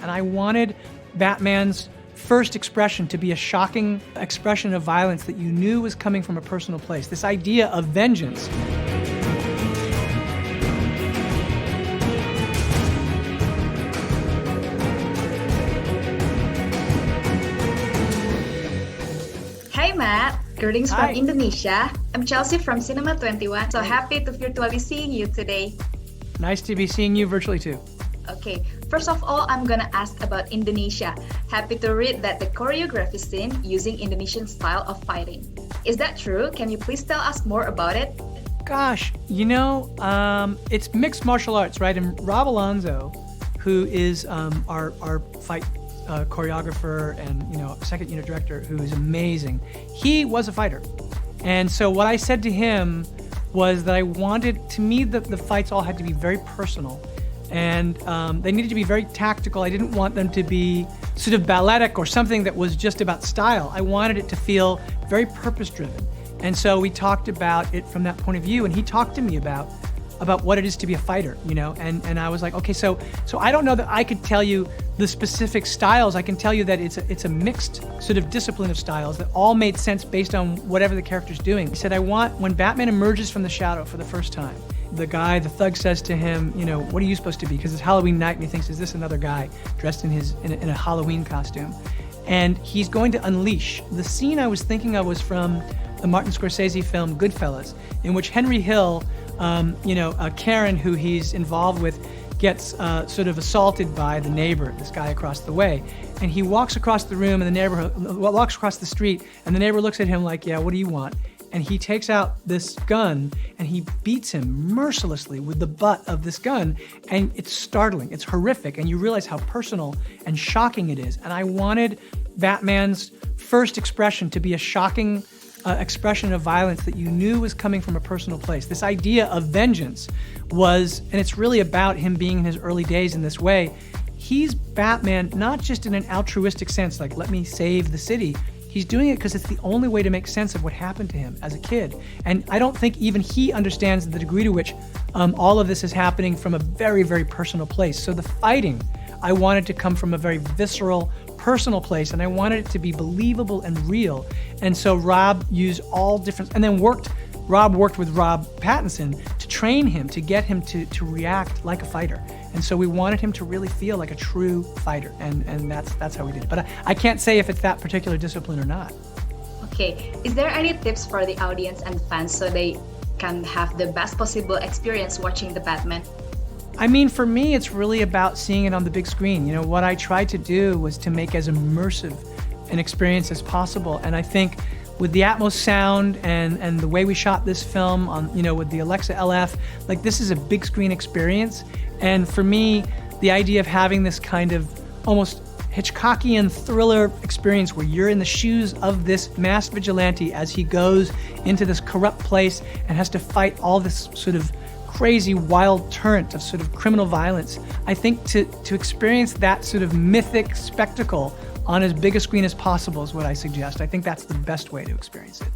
And I wanted Batman's first expression to be a shocking expression of violence that you knew was coming from a personal place. This idea of vengeance. Hi Matt, greetings Hi. from Indonesia. I'm Chelsea from Cinema 21, so happy to virtually seeing you today. Nice to be seeing you virtually too. Okay, first of all, I'm gonna ask about Indonesia. Happy to read that the choreography scene using Indonesian style of fighting. Is that true? Can you please tell us more about it? Gosh, it's mixed martial arts, right? And Rob Alonzo, who is our fight choreographer and second unit director, who is amazing, he was a fighter. And so what I said to him was that I wanted, to me, the fights all had to be very personal. And they needed to be very tactical. I didn't want them to be sort of balletic or something that was just about style. I wanted it to feel very purpose-driven. And so we talked about it from that point of view, and he talked to me about what it is to be a fighter, and I was like, okay, so I don't know that I could tell you the specific styles. I can tell you that it's a mixed sort of discipline of styles that all made sense based on whatever the character's doing. He said, I want, when Batman emerges from the shadow for the first time, the thug says to him, what are you supposed to be? Because it's Halloween night, and he thinks, is this another guy dressed in a Halloween costume? And he's going to unleash. The scene I was thinking of was from the Martin Scorsese film Goodfellas, in which Henry Hill, Karen, who he's involved with, gets sort of assaulted by the neighbor, this guy across the way. And he walks across the room, and walks across the street, and the neighbor looks at him like, yeah, what do you want? And he takes out this gun, and he beats him mercilessly with the butt of this gun. And it's startling, it's horrific, and you realize how personal and shocking it is. And I wanted Batman's first expression to be a shocking expression of violence that you knew was coming from a personal place. This idea of vengeance was, and it's really about him being in his early days in this way. He's Batman, not just in an altruistic sense, like, let me save the city. He's doing it because it's the only way to make sense of what happened to him as a kid. And I don't think even he understands the degree to which all of this is happening from a very, very personal place. So the fighting, I wanted to come from a very visceral, personal place, and I wanted it to be believable and real. And so Rob used all different, and then Rob worked with Rob Pattinson to train him, to get him to react like a fighter. And so we wanted him to really feel like a true fighter, and that's how we did it. But I can't say if it's that particular discipline or not. Okay, is there any tips for the audience and fans so they can have the best possible experience watching the Batman? I mean, for me, it's really about seeing it on the big screen. What I tried to do was to make as immersive an experience as possible. And I think with the Atmos sound and the way we shot this film on, with the Alexa LF, like, this is a big screen experience. And for me, the idea of having this kind of almost Hitchcockian thriller experience where you're in the shoes of this masked vigilante as he goes into this corrupt place and has to fight all this sort of crazy, wild torrent of sort of criminal violence. I think to experience that sort of mythic spectacle on as big a screen as possible is what I suggest. I think that's the best way to experience it.